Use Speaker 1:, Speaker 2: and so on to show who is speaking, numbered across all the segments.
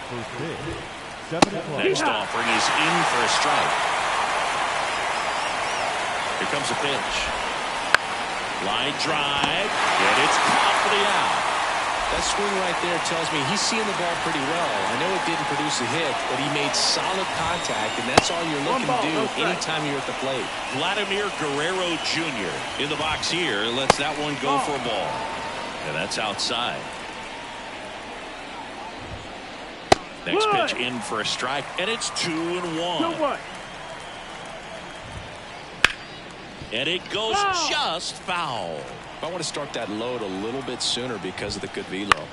Speaker 1: Next offering is in for a strike. Here comes a pitch. Line drive, and it's caught for the out.
Speaker 2: That swing right there tells me he's seeing the ball pretty well. I know it didn't produce a hit, but he made solid contact, and that's all you're looking to do anytime you're at the plate.
Speaker 1: Vladimir Guerrero Jr. in the box here. Lets that one go for a ball. And that's outside. Next pitch in for a strike, and it's 2-1. And it goes just foul.
Speaker 2: I want to start that load a little bit sooner because of the good velo.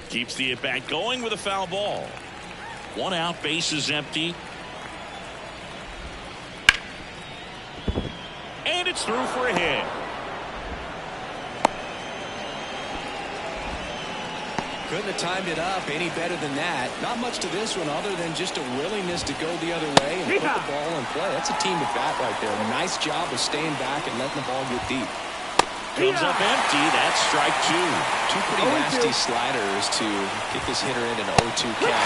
Speaker 1: Keeps the at-bat going with a foul ball. One out, base is empty. And it's through for a hit.
Speaker 2: Couldn't have timed it up any better than that. Not much to this one other than just a willingness to go the other way and put the ball in play. That's a team at bat right there. Nice job of staying back and letting the ball get deep.
Speaker 1: Comes up empty. That's strike two.
Speaker 2: Two pretty nasty sliders to get this hitter in an 0-2 count.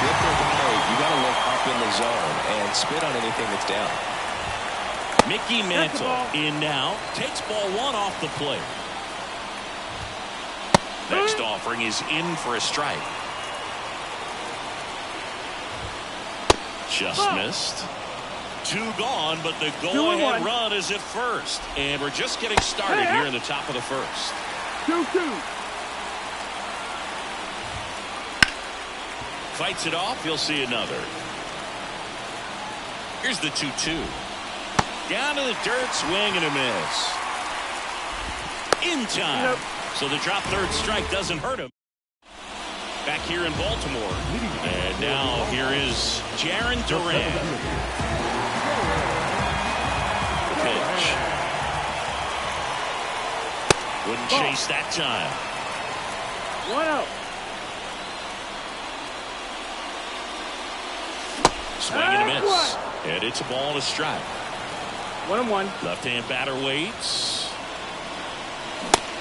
Speaker 2: With their plate, you got to look up in the zone and spit on anything that's down.
Speaker 1: Mickey Mantle in now. Takes ball one off the plate. Next offering is in for a strike. Just missed. Two gone, but the go-ahead run is at first. And we're just getting started here in the top of the first.
Speaker 3: 2-2.
Speaker 1: Fights it off. You'll see another. Here's the 2-2. Down to the dirt, swing and a miss. In time. So the drop third strike doesn't hurt him. Back here in Baltimore. And now here is Jarren Duran. The pitch. Wouldn't chase that time.
Speaker 3: 1-0.
Speaker 1: Swing and a miss. And it's a ball and a strike.
Speaker 3: 1-1.
Speaker 1: Left-hand batter waits.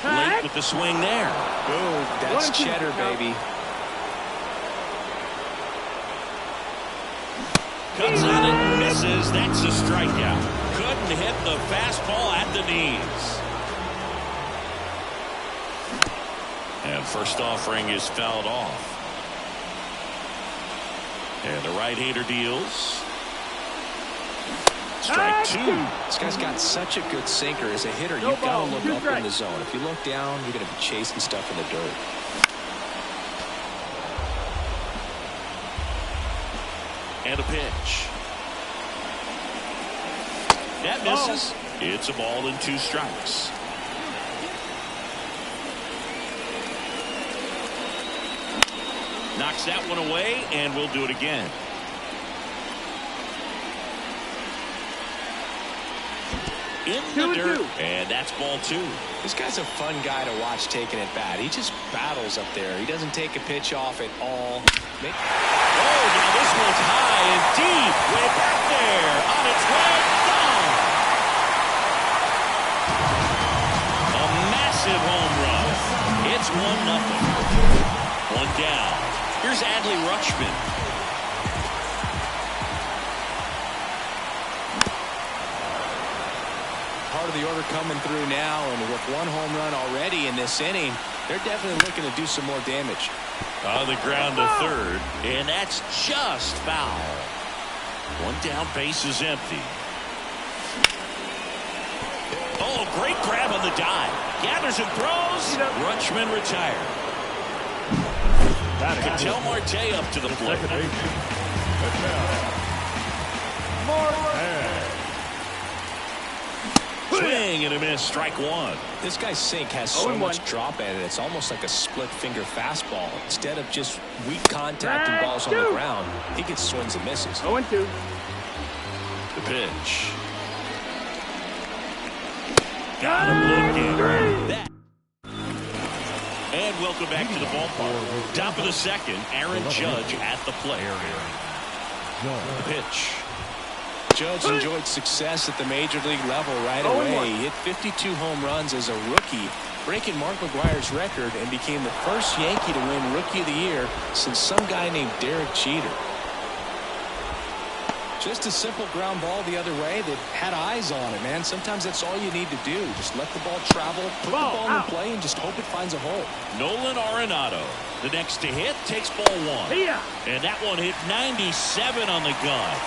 Speaker 1: Late with the swing there.
Speaker 2: Boom. That's cheddar, baby.
Speaker 1: Cuts on it and misses. That's a strikeout. Couldn't hit the fastball at the knees. And first offering is fouled off. And the right-hander deals. Strike two.
Speaker 2: This guy's got such a good sinker. As a hitter, you've got to look up in the zone. If you look down, you're going to be chasing stuff in the dirt.
Speaker 1: And a pitch. That misses. It's a ball and two strikes. Knocks that one away, and we'll do it again. In the dirt, and that's ball two.
Speaker 2: This guy's a fun guy to watch taking at bat. He just battles up there. He doesn't take a pitch off at all.
Speaker 1: Oh, now this one's high and deep. Way back there. On its way. Gone. A massive home run. It's 1-0. One down. Here's Adley Rutschman.
Speaker 2: Part of the order coming through now, and with one home run already in this inning, they're definitely looking to do some more damage.
Speaker 1: On the ground to third, and that's just foul. One down, base is empty. Oh, great grab on the dive. Gathers and throws. Rutschman retired. Ketel Marte up to the plate. Swing and a miss, strike one.
Speaker 2: This guy's sink has so much drop at it. It's almost like a split finger fastball. Instead of just weak contact and balls on the ground, he gets swings and misses.
Speaker 3: 0-2.
Speaker 1: The pitch. Got him looking. And welcome back to the ballpark. Top of the second, Aaron Judge at the plate. The pitch.
Speaker 2: Judge enjoyed success at the major league level right away. He hit 52 home runs as a rookie, breaking Mark McGwire's record and became the first Yankee to win Rookie of the Year since some guy named Derek Jeter. Just a simple ground ball the other way that had eyes on it, man. Sometimes that's all you need to do. Just let the ball travel, put the ball in play, and just hope it finds a hole.
Speaker 1: Nolan Arenado, the next to hit, takes ball one.
Speaker 3: Yeah.
Speaker 1: And that one hit 97 on the gun.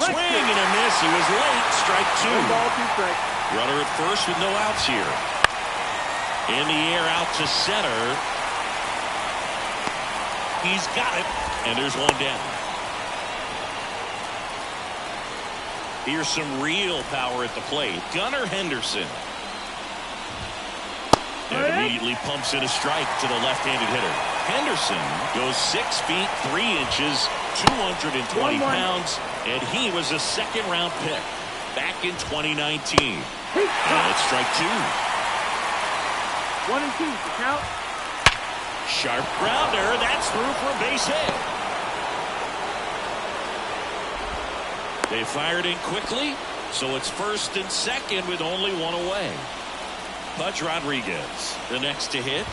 Speaker 1: Swing and a miss. He was late. Strike two.
Speaker 3: 1 ball, 2 strikes.
Speaker 1: Runner at first with no outs here. In the air out to center. He's got it. And there's one down. Here's some real power at the plate. Gunnar Henderson. And immediately pumps in a strike to the left-handed hitter. Henderson goes 6 feet 3 inches, 220 pounds, and he was a second-round pick back in 2019. And it's strike two.
Speaker 3: 1 and 2. The count.
Speaker 1: Sharp grounder. That's through for a base hit. They fired in quickly, so it's first and second with only one away. Pudge Rodriguez, the next to hit.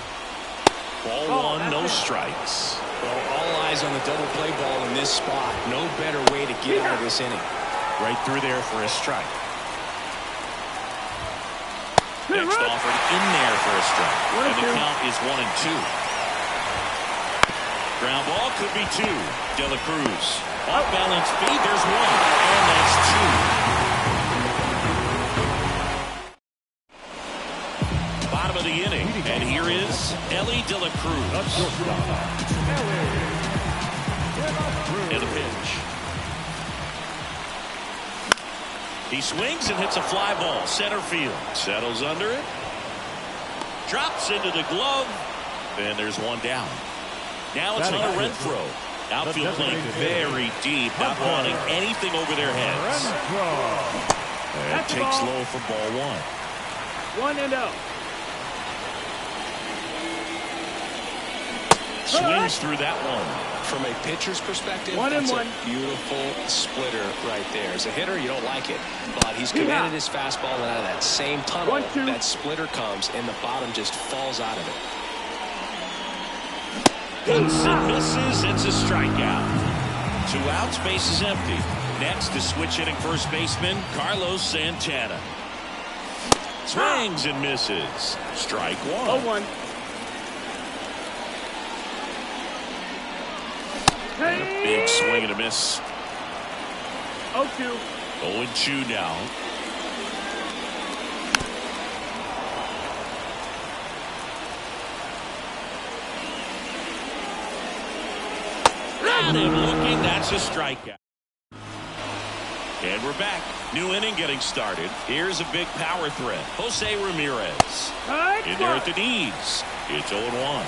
Speaker 1: Ball one, no strikes.
Speaker 2: Well, all eyes on the double play ball in this spot. No better way to get out of this inning.
Speaker 1: Right through there for a strike. Next offered in there for a strike. And the count is 1 and 2. Ground ball could be 2. De La Cruz. Off balance feed. There's 1. And that's 2. Bottom of the inning. And here is Ellie De La Cruz. And the pitch. He swings and hits a fly ball. Center field. Settles under it. Drops into the glove. And there's one down. Now it's Hunter Renfroe. Outfield playing very deep, not wanting anything over their heads. And takes low for ball one.
Speaker 3: 1 and 0.
Speaker 1: Swings through that one.
Speaker 2: From a pitcher's perspective,
Speaker 3: 1 and
Speaker 2: that's
Speaker 3: 1.
Speaker 2: a beautiful splitter right there. As a hitter, you don't like it, but he's commanded his fastball, and out of that same tunnel,
Speaker 3: 1, 2.
Speaker 2: that splitter comes, and the bottom just falls out of it.
Speaker 1: Hits and misses. It's a strikeout. 2 outs, base is empty. Next is switch hitting first baseman Carlos Santana. Swings and misses. Strike 1.
Speaker 3: 0-1.
Speaker 1: And a big swing and a miss.
Speaker 3: 0-2.
Speaker 1: 0-2 now. Got him looking. That's a strikeout. And we're back. New inning getting started. Here's a big power threat. Jose Ramirez. In there at the knees. It's 0-1.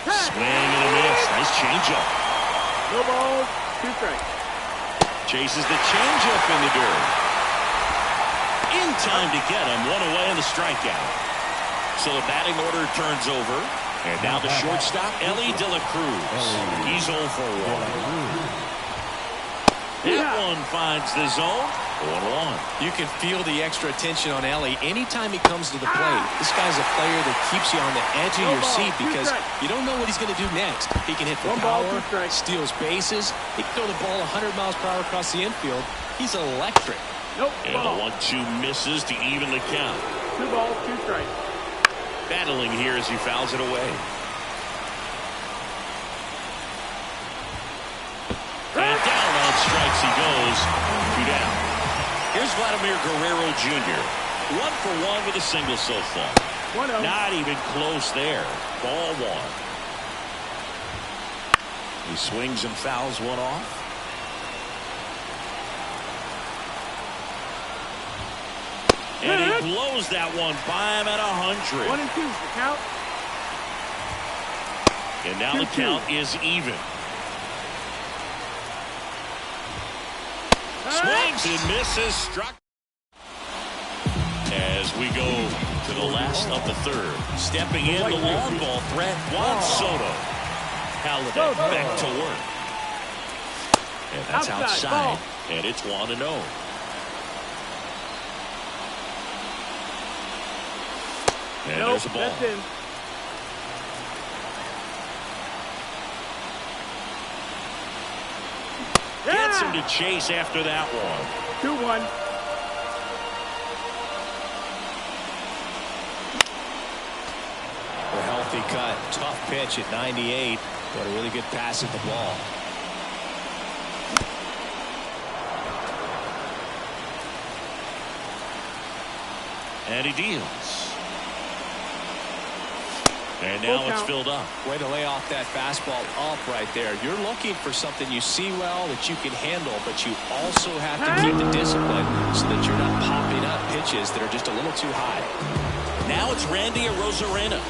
Speaker 1: Swing and a miss. Nice changeup.
Speaker 3: No balls, 2 strikes.
Speaker 1: Chases the changeup in the dirt. In time to get him. 1 away in the strikeout. So the batting order turns over. And now the shortstop, Ellie De La Cruz. He's 0 for 1. That one finds the zone. 1-1.
Speaker 2: You can feel the extra attention on Ellie anytime he comes to the plate. This guy's a player that keeps you on the edge of your seat because you don't know what he's going to do next. He can hit for power, steals bases. He can throw the ball 100 miles per hour across the infield. He's electric.
Speaker 3: Nope.
Speaker 1: And the 1-2 misses to even the count.
Speaker 3: 2 balls, 2 strikes.
Speaker 1: Battling here as he fouls it away. And down on strikes he goes. 2 down. Here's Vladimir Guerrero Jr. 1 for 1 with a single so far.
Speaker 3: 1-0.
Speaker 1: Not even close there. Ball 1. He swings and fouls one off. And he blows that one by him at 100.
Speaker 3: 1 and 2. The count.
Speaker 1: And now the count is even. Swings and misses. Struck. As we go to the last of the third. Stepping in the long ball threat, Juan Soto. Halliday back to work. And that's outside. And it's 1-0. And
Speaker 3: nope,
Speaker 1: there's a ball.
Speaker 3: that's in.
Speaker 1: Gets him to chase after that one.
Speaker 3: 2-1.
Speaker 2: A healthy cut. Tough pitch at 98. But a really good pass at the ball.
Speaker 1: And he deals. And now it's filled up.
Speaker 2: Way to lay off that fastball up right there. You're looking for something you see well that you can handle, but you also have to keep the discipline so that you're not popping up pitches that are just a little too high.
Speaker 1: Now it's Randy Arozarena.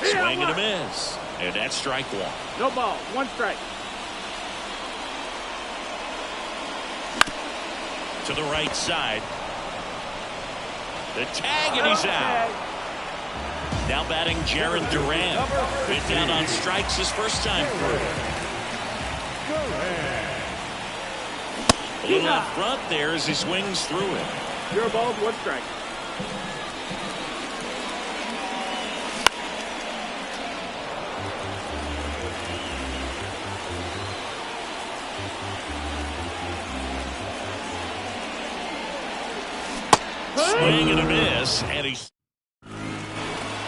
Speaker 1: Swing and a miss. And that's strike one.
Speaker 3: No ball. 1 strike.
Speaker 1: To the right side. The tag, and he's out. Now batting Jarren Duran. Bit down on strikes his first time through. A little up front there as he swings through it.
Speaker 3: 0 balls, 1 strike.
Speaker 1: Swing and a miss, and he's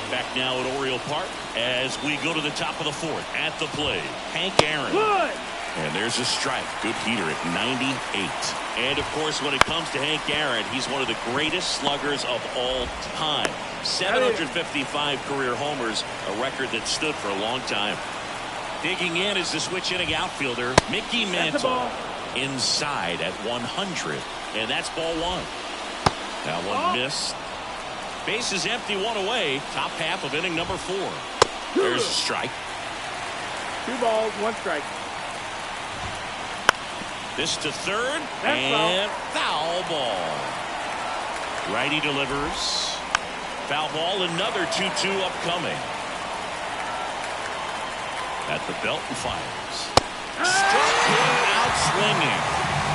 Speaker 1: back now at Oriole Park as we go to the top of the 4th. At the plate, Hank Aaron.
Speaker 3: Good.
Speaker 1: And there's a strike. Good heater at 98. And, of course, when it comes to Hank Aaron, he's one of the greatest sluggers of all time. 755 career homers, a record that stood for a long time. Digging in is the switch-hitting outfielder, Mickey Mantle. Inside at 100. And that's ball 1. That one missed. Base is empty, 1 away. Top half of inning number 4. There's a strike.
Speaker 3: 2 balls, 1 strike.
Speaker 1: This to third. And foul ball. Righty delivers. Foul ball, another 2-2 upcoming. At the belt and fires. Struck him out swinging.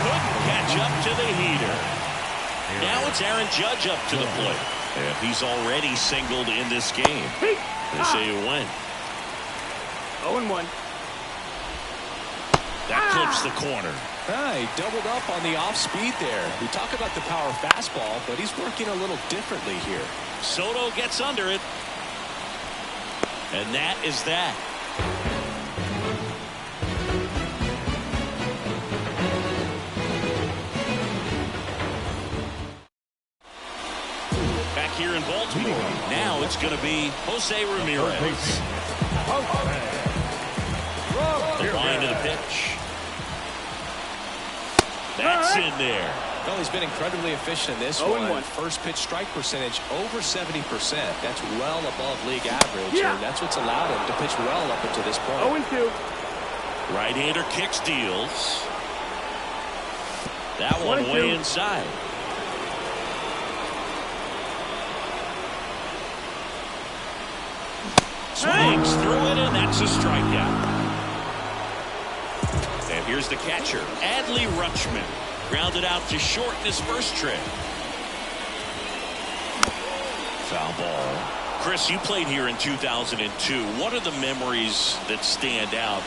Speaker 1: Couldn't catch up to the heater. Now it's Aaron Judge up to the plate. And he's already singled in this game. They say a win.
Speaker 3: 0-1.
Speaker 1: That clips the corner.
Speaker 2: He doubled up on the off speed there. We talk about the power fastball, but he's working a little differently here.
Speaker 1: Soto gets under it. And that is that. Here in Baltimore. Now it's going to be Jose Ramirez. The line to the pitch. That's in there.
Speaker 2: Well, he's been incredibly efficient in this one. First pitch strike percentage over 70%. That's well above league average. And that's what's allowed him to pitch well up until this point.
Speaker 3: 0-2.
Speaker 1: Right-hander kicks, deals. That one way inside. Swings through it, and that's a strikeout. And here's the catcher, Adley Rutschman. Grounded out to short in his first trip. Foul ball. Chris, you played here in 2002. What are the memories that stand out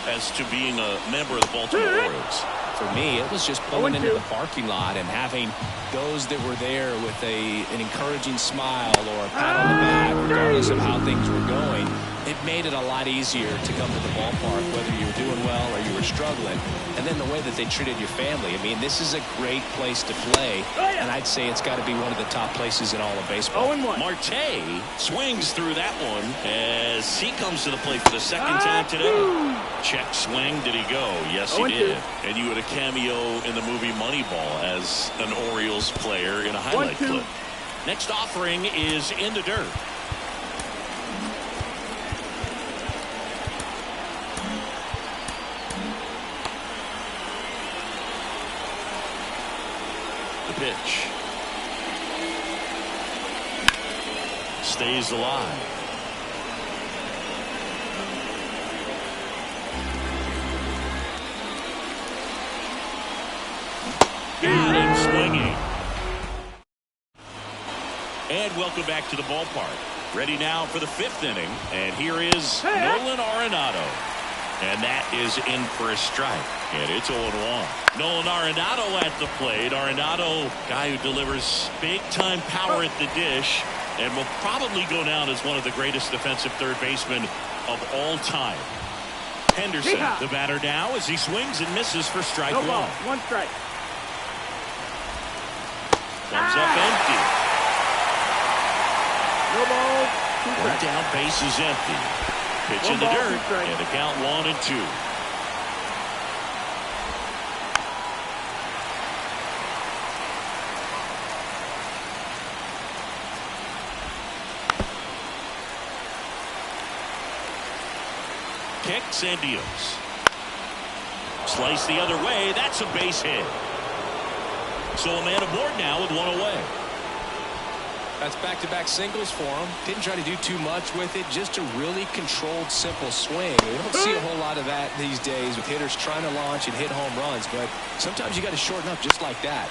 Speaker 1: as to being a member of the Baltimore Orioles?
Speaker 2: For me, it was just pulling into the parking lot and having those that were there with an encouraging smile or a pat on the back, regardless of how things were going. It made it a lot easier to come to the ballpark, whether you were doing well or you were struggling. And then the way that they treated your family. I mean, this is a great place to play, and I'd say it's got to be one of the top places in all of baseball.
Speaker 3: 0-1.
Speaker 1: Marte swings through that one as he comes to the plate for the second time today. Check swing. Did he go? Yes, he did. And you had a cameo in the movie Moneyball as an Orioles player in a highlight clip. Next offering is in the dirt. The pitch. Stays alive. Got him swinging. And welcome back to the ballpark. Ready now for the 5th inning. And here is Nolan Arenado. And that is in for a strike. And it's 0-1. Nolan Arenado at the plate. Arenado, guy who delivers big-time power at the dish and will probably go down as one of the greatest defensive third basemen of all time. Henderson, the batter now, as he swings and misses for strike
Speaker 3: No
Speaker 1: one.
Speaker 3: ball, 1 strike.
Speaker 1: Comes up empty.
Speaker 3: No balls, 2
Speaker 1: One
Speaker 3: strikes.
Speaker 1: down, base is empty. Pitch
Speaker 3: One
Speaker 1: in the
Speaker 3: ball,
Speaker 1: dirt,
Speaker 3: 2 strikes.
Speaker 1: and the count 1-2. Kicks and deals. Slice the other way. That's a base hit. So a man aboard now with 1 away.
Speaker 2: That's back-to-back singles for him. Didn't try to do too much with it. Just a really controlled, simple swing. We don't see a whole lot of that these days with hitters trying to launch and hit home runs. But sometimes you got to shorten up just like that.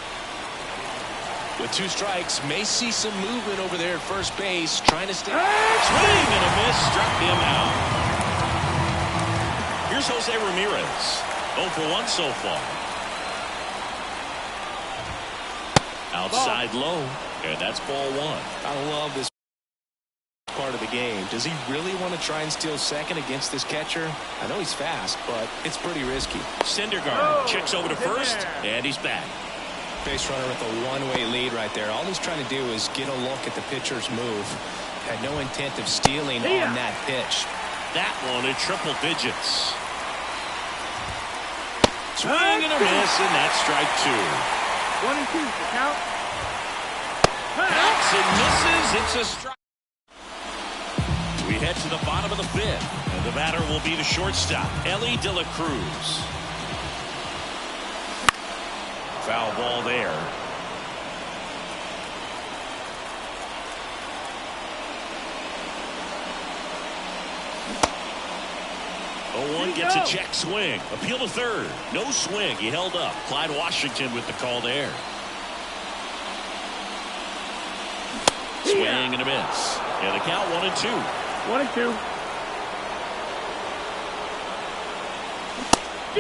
Speaker 2: With 2 strikes, may see some movement over there at first base. Trying to stay.
Speaker 1: Swing and a miss. Struck him out. Here's Jose Ramirez. 0 for 1 so far. Outside low. And that's ball 1.
Speaker 2: I love this part of the game. Does he really want to try and steal second against this catcher? I know he's fast, but it's pretty risky.
Speaker 1: Syndergaard checks over to first, and he's back.
Speaker 2: Base runner with a one-way lead right there. All he's trying to do is get a look at the pitcher's move. Had no intent of stealing on that pitch.
Speaker 1: That one in triple digits. Swing and a miss, and that's strike 2.
Speaker 3: 1 and 2, the count.
Speaker 1: Counts and misses. It's a strike. We head to the bottom of the 5th, and the batter will be the shortstop, Ellie De La Cruz. Foul ball there. One gets a check swing. Appeal to third. No swing. He held up. Clyde Washington with the call there. Swing and a miss. And the count 1-2.
Speaker 3: 1 and 2.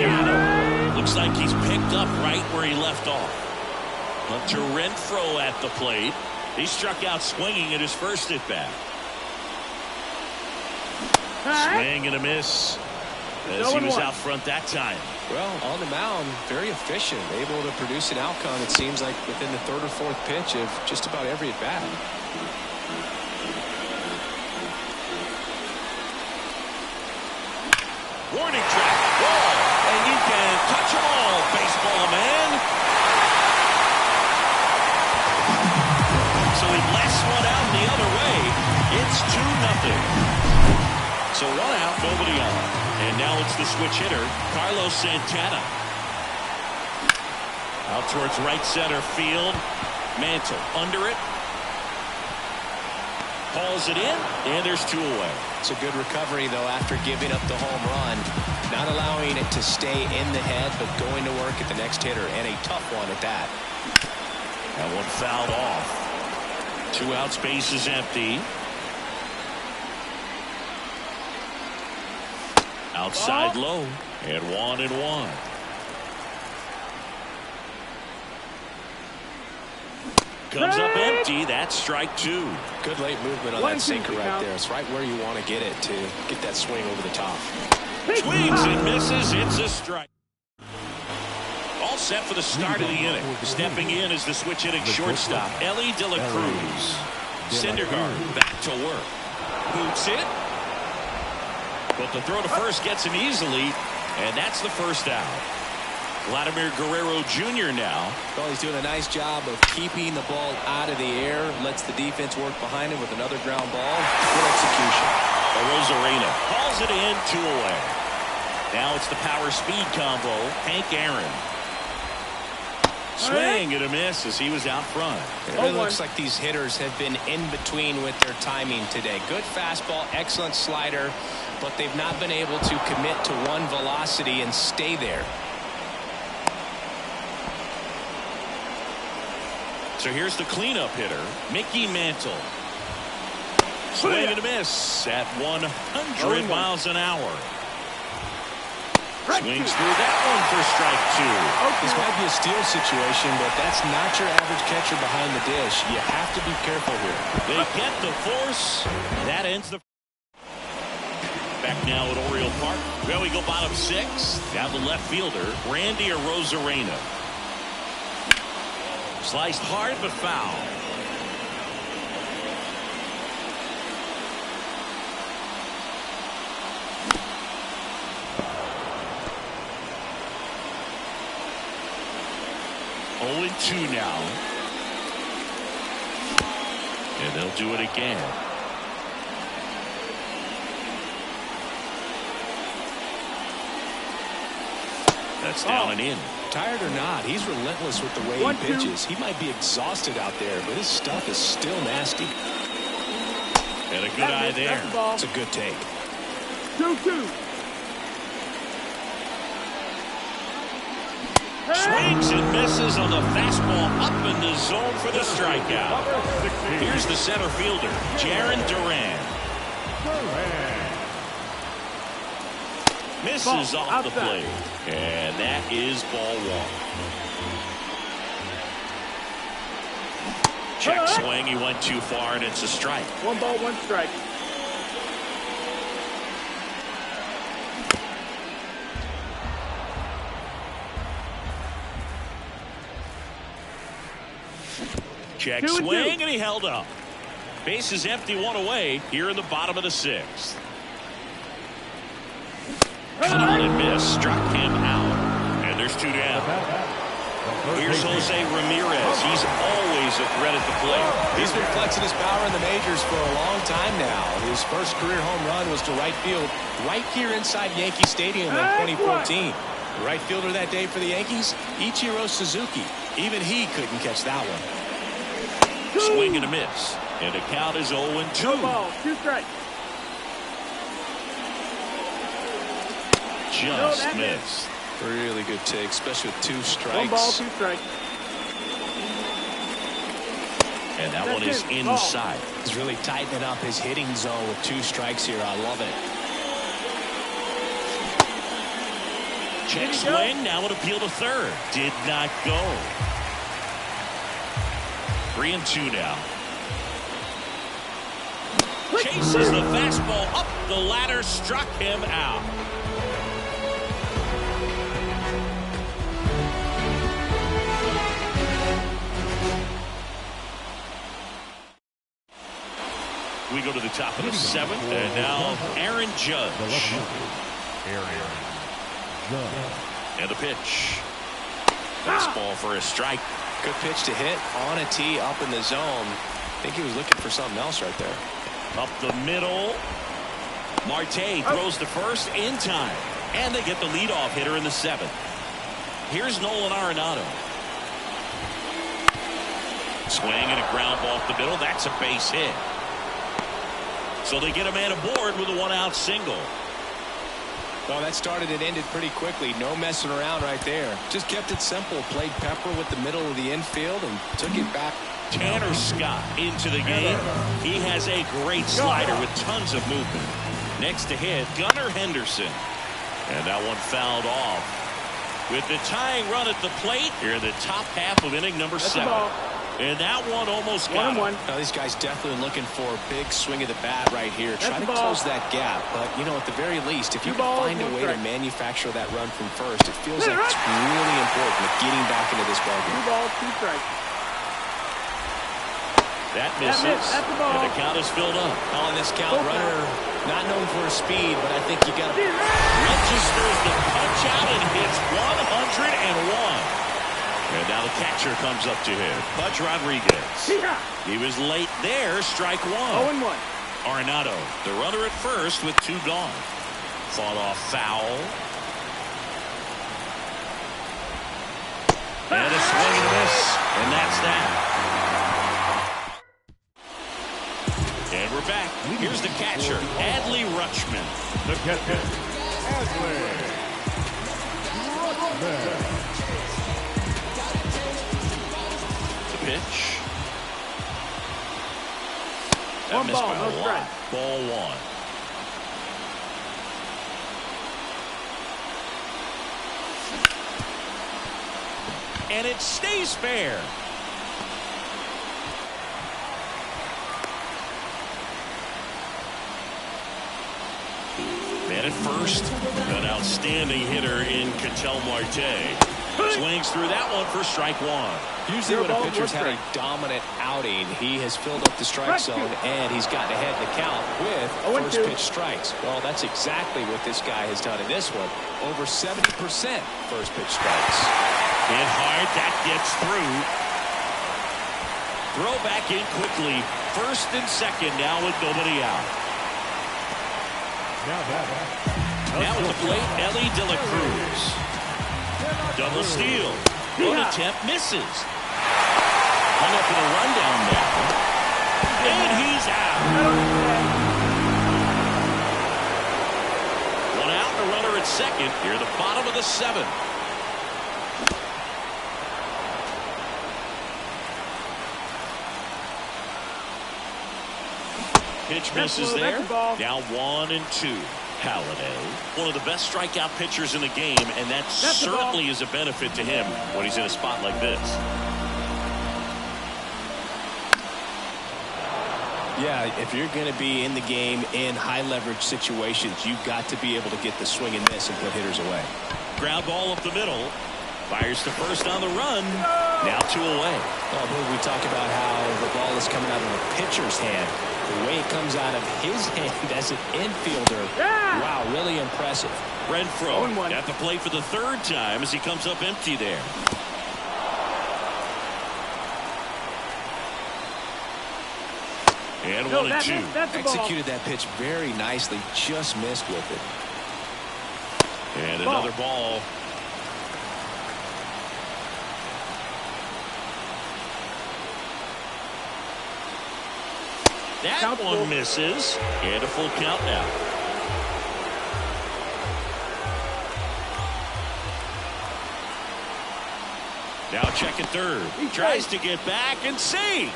Speaker 1: Got him. Looks like he's picked up right where he left off. Hunter Renfroe at the plate. He struck out swinging at his first at bat. Swing and a miss. As he was out front that time.
Speaker 2: Well, on the mound, very efficient, able to produce an outcome, it seems like, within the 3rd or 4th pitch of just about every at bat.
Speaker 1: Warning track. Wall. And you can touch them all, baseball man. So he blasts one out the other way. It's 2-0. So 1 out, nobody on. And now it's the switch hitter, Carlos Santana. Out towards right center field. Mantle under it. Hauls it in, and there's 2 away.
Speaker 2: It's a good recovery, though, after giving up the home run. Not allowing it to stay in the head, but going to work at the next hitter, and a tough one at that.
Speaker 1: That one fouled off. 2 outs, base is empty. Outside low, and 1-1. Comes up empty. That's strike 2.
Speaker 2: Good late movement on that sinker right there. It's right where you want to get it to get that swing over the top.
Speaker 1: Swings and misses. It's a strike. All set for the start of the inning. Stepping in is the switch hitting shortstop, Ellie De La Cruz. Syndergaard back to work. Boots it. But the throw to first gets him easily, and that's the first out. Vladimir Guerrero Jr. now.
Speaker 2: Well, he's doing a nice job of keeping the ball out of the air. Lets the defense work behind him with another ground ball. Good execution.
Speaker 1: Rosarena hauls it in, 2 away. Now it's the power speed combo. Hank Aaron. Swing and a miss as he was out front.
Speaker 2: It really looks like these hitters have been in between with their timing today. Good fastball, excellent slider, but they've not been able to commit to one velocity and stay there.
Speaker 1: So here's the cleanup hitter, Mickey Mantle. Swing and a miss at 100 miles an hour. Swings through that one for strike 2.
Speaker 2: This might be a steal situation, but that's not your average catcher behind the dish. You have to be careful here.
Speaker 1: They get the force. That ends the... Back now at Oriole Park. Well, we go bottom 6. Now the left fielder, Randy Arozarena. Sliced hard but foul. Oh, 2 now. And they'll do it again. That's down and in.
Speaker 2: Tired or not, he's relentless with the way he pitches. He might be exhausted out there, but his stuff is still nasty.
Speaker 1: And a good eye there.
Speaker 2: It's a good take.
Speaker 3: 2-2.
Speaker 1: Swings and misses on the fastball up in the zone for the strikeout. Here's the center fielder, Jarren Duran. Misses off the plate. And that is ball 1. Check swing. He went too far, and it's a strike.
Speaker 3: 1 ball, 1 strike.
Speaker 1: Check swing, and he held up. Base is empty, 1 away here in the bottom of the 6th. Caught and missed, struck him out. And there's 2 down. Here's Jose Ramirez. He's always a threat at the plate.
Speaker 2: He's been flexing his power in the majors for a long time now. His first career home run was to right field right here inside Yankee Stadium in 2014. The right fielder that day for the Yankees, Ichiro Suzuki. Even he couldn't catch that one.
Speaker 1: Swing and a miss. And the count is 0-2.
Speaker 3: 2 balls, 2 strikes.
Speaker 1: Just missed.
Speaker 2: Really good take, especially with 2 strikes.
Speaker 3: 1 ball, 2 strikes.
Speaker 1: And that one is inside.
Speaker 2: He's really tightening up his hitting zone with 2 strikes here. I love it.
Speaker 1: Check swing. Now an appeal to third. Did not go. 3-2 now. Chases the fastball up the ladder. Struck him out. We go to the top of the 7th, and now Aaron Judge. And the pitch. Fastball for a strike.
Speaker 2: Good pitch to hit on a tee up in the zone. I think he was looking for something else right there.
Speaker 1: Up the middle. Marte throws to first in time. And they get the leadoff hitter in the 7th. Here's Nolan Arenado. Swing and a ground ball off the middle. That's a base hit. So they get a man aboard with a 1-out single.
Speaker 2: Well, that started and ended pretty quickly. No messing around right there. Just kept it simple. Played pepper with the middle of the infield and took it back.
Speaker 1: Tanner Scott into the game. He has a great slider with tons of movement. Next to hit, Gunnar Henderson. And that one fouled off. With the tying run at the plate here in the top half of inning number 7. And that one almost got him.
Speaker 2: Now, these guys definitely looking for a big swing of the bat right here. Try to close that gap. But, you know, at the very least, if you can find a way to manufacture that run from first, it feels like it's really important at getting back into this ballgame.
Speaker 3: 2 balls, 2 strikes.
Speaker 1: That misses. And the count is filled up.
Speaker 2: On this count, runner not known for his speed, but I think you got to
Speaker 1: registers the punch out and hits 101. And now the catcher comes up to him, Pudge Rodriguez. He was late there, strike 1.
Speaker 3: 0-1.
Speaker 1: Arenado, the runner at first with 2 gone. Fought off foul. And a swing and a miss, and that's that. And we're back. Here's the catcher, Adley Rutschman.
Speaker 4: The catcher, Adley Rutschman.
Speaker 1: Pitch. That
Speaker 3: One
Speaker 1: missed
Speaker 3: ball,
Speaker 1: by
Speaker 3: no
Speaker 1: a lot.
Speaker 3: strike.
Speaker 1: Ball one. And it stays fair. Man at first, an outstanding hitter in Ketel Marte. Swings through that one for strike one.
Speaker 2: Usually when a pitcher's had a dominant outing, he has filled up the strike zone and he's gotten ahead in the count with first pitch strikes. Well, that's exactly what this guy has done in this one. Over 70% first pitch strikes.
Speaker 1: Hit hard, that gets through. Throw back in quickly. First and second now with nobody out. Now at the plate, Ellie De La Cruz. Double steal. One attempt misses. Hung up in a rundown now. And he's out. One out and a runner at second. Here at the bottom of the seventh. Pitch misses there. Now 1-2. Halladay, one of the best strikeout pitchers in the game, and that certainly is a benefit to him when he's in a spot like this.
Speaker 2: Yeah, if you're going to be in the game in high leverage situations, you've got to be able to get the swing and miss and put hitters away.
Speaker 1: Ground ball up the middle. Fires to first on the run. Now 2 away.
Speaker 2: Well, we talk about how the ball is coming out of a pitcher's hand. The way it comes out of his hand as an infielder, wow, really impressive.
Speaker 1: Renfroe at the plate for the third time as he comes up empty there. And 1-2.
Speaker 2: Executed that pitch very nicely, just missed with it.
Speaker 1: And another ball. That one misses. And a full count now. Now check at third. He tries to get back and see.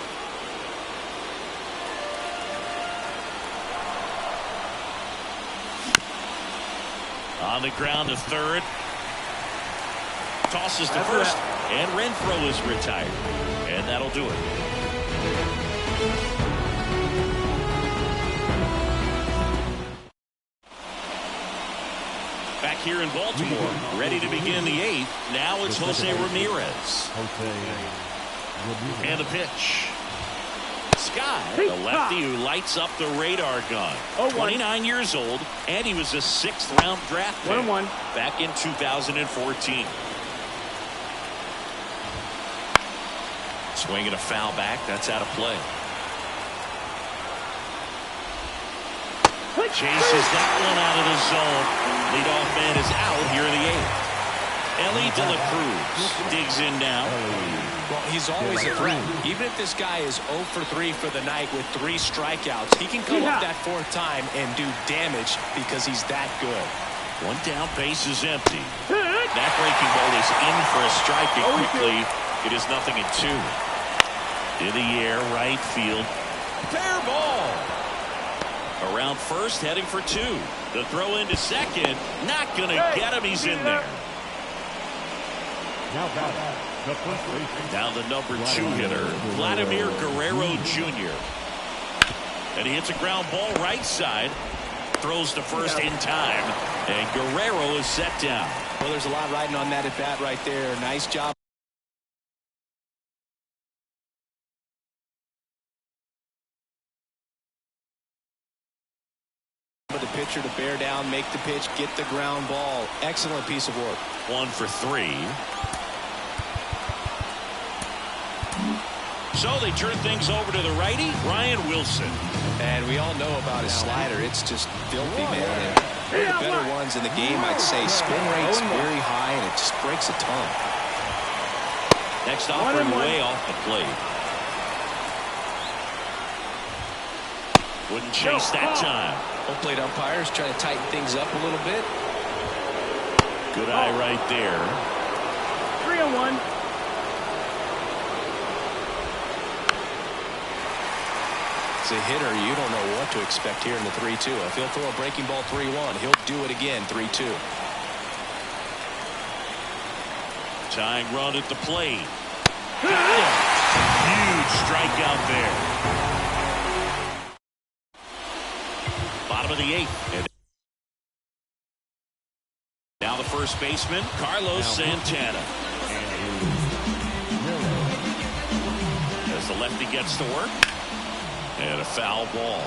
Speaker 1: On the ground to third. Tosses to first. And Renfroe is retired. And that'll do it. Back here in Baltimore, ready to begin the eighth. Now it's Jose Ramirez. And the pitch. Sky, the lefty who lights up the radar gun. 29 years old, and he was a 6th-round draft pick back in 2014. Swinging a foul back. That's out of play. Chases that one out of the zone. Leadoff man is out here in the 8th. Ellie De La Cruz digs in now.
Speaker 2: Well, he's always a threat. Even if this guy is 0 for 3 for the night with 3 strikeouts, he can come up that 4th time and do damage because he's that good.
Speaker 1: One down, base is empty. That breaking ball is in for a strike, and quickly it is 0-2. In the air, right field. Fair ball. Around first, heading for 2. The throw into second. Not going to get him. He's in there. Now the number 2 hitter, Vladimir Guerrero Jr. And he hits a ground ball right side. Throws to first in time. And Guerrero is set down.
Speaker 2: Well, there's a lot riding on that at bat right there. Nice job. The pitcher to bear down, make the pitch, get the ground ball. Excellent piece of work.
Speaker 1: 1 for 3. So they turn things over to the righty, Ryan Wilson.
Speaker 2: And we all know about his slider. It's just filthy, man. And one of the better ones in the game, I'd say. Spin rate's very high, and it just breaks a ton.
Speaker 1: Next offering way off the plate. Wouldn't chase that time.
Speaker 2: Home plate umpires trying to tighten things up a little bit.
Speaker 1: Good eye right there.
Speaker 3: 3-1.
Speaker 2: As a hitter, you don't know what to expect here in the 3-2. If he'll throw a breaking ball 3-1, he'll do it again 3-2.
Speaker 1: Tying run at the plate. Huge strikeout there. Bottom of the 8th. And now the first baseman, Carlos Santana. As the lefty gets to work. And a foul ball.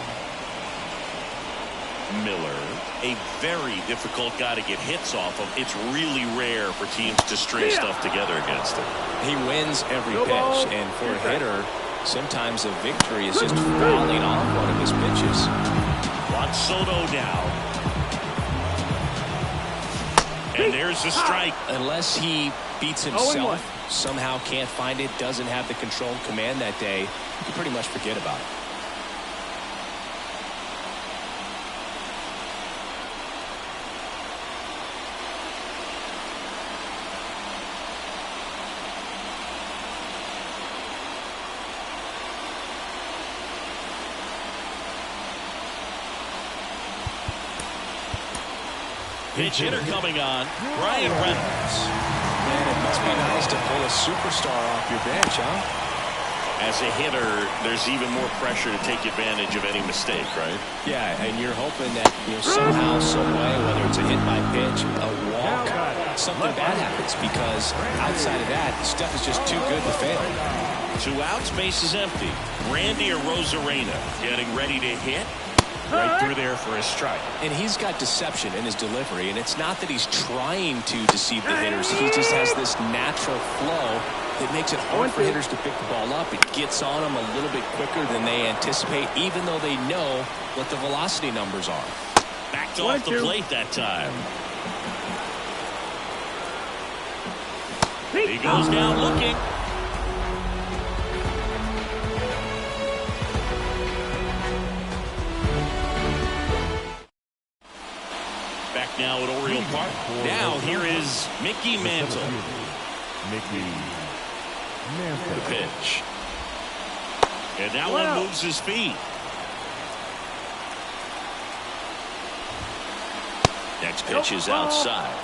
Speaker 1: Miller, a very difficult guy to get hits off of. It's really rare for teams to string stuff together against him.
Speaker 2: He wins every pitch, and for a hitter, sometimes a victory is just fouling off one of his pitches.
Speaker 1: Juan Soto now. And there's the strike.
Speaker 2: Unless he beats himself, somehow can't find it, doesn't have the control and command that day, you can pretty much forget about it.
Speaker 1: Pitch hitter coming on, Brian Reynolds.
Speaker 2: Man, it must be nice to pull a superstar off your bench, huh?
Speaker 1: As a hitter, there's even more pressure to take advantage of any mistake, right?
Speaker 2: Yeah, and you're hoping that somehow, some way, whether it's a hit by pitch, a walk, something bad happens, because outside of that, stuff is just too good to fail.
Speaker 1: 2 outs, base is empty. Randy Arozarena getting ready to hit. Right through there for a strike.
Speaker 2: And he's got deception in his delivery, and it's not that he's trying to deceive the hitters. He just has this natural flow that makes it hard for hitters to pick the ball up. It gets on them a little bit quicker than they anticipate, even though they know what the velocity numbers are.
Speaker 1: Backed off the plate that time. He goes down looking. Now at Oriole Park. Now here is Mickey Mantle. The pitch. And that one moves his feet. Next pitch is outside.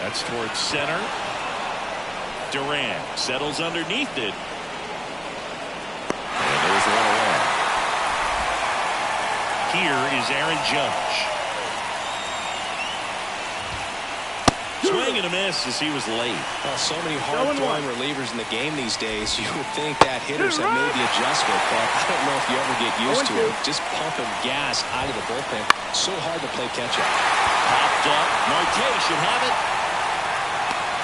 Speaker 1: That's towards center. Durant settles underneath it. And there's one away. Here is Aaron Judge. Swing and a miss as he was late.
Speaker 2: Well, so many hard-throwing relievers in the game these days, you would think that hitters have made the adjustment, but I don't know if you ever get used to it. Just pumping gas out of the bullpen. So hard to play catch-up.
Speaker 1: Popped up. Marte should have it.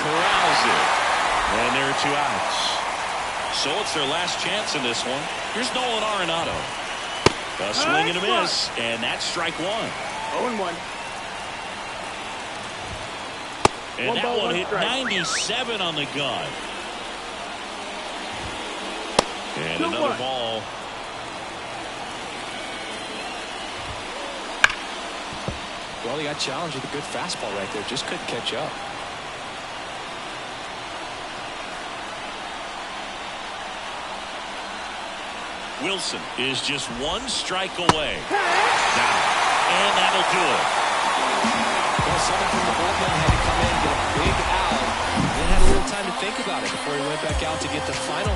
Speaker 1: Corrals it. And there are 2 outs. So it's their last chance in this one. Here's Nolan Arenado. A swing and a miss, and that's strike 1.
Speaker 3: 0-1.
Speaker 1: And that one hit 97 on the gun. And another ball.
Speaker 2: Well, he got challenged with a good fastball right there. Just couldn't catch up.
Speaker 1: Wilson is just 1 strike away. Now, and that'll do it.
Speaker 2: Well, someone from the bullpen had to come in and get a big out. Then had a little time to think about it before he went back out to get the final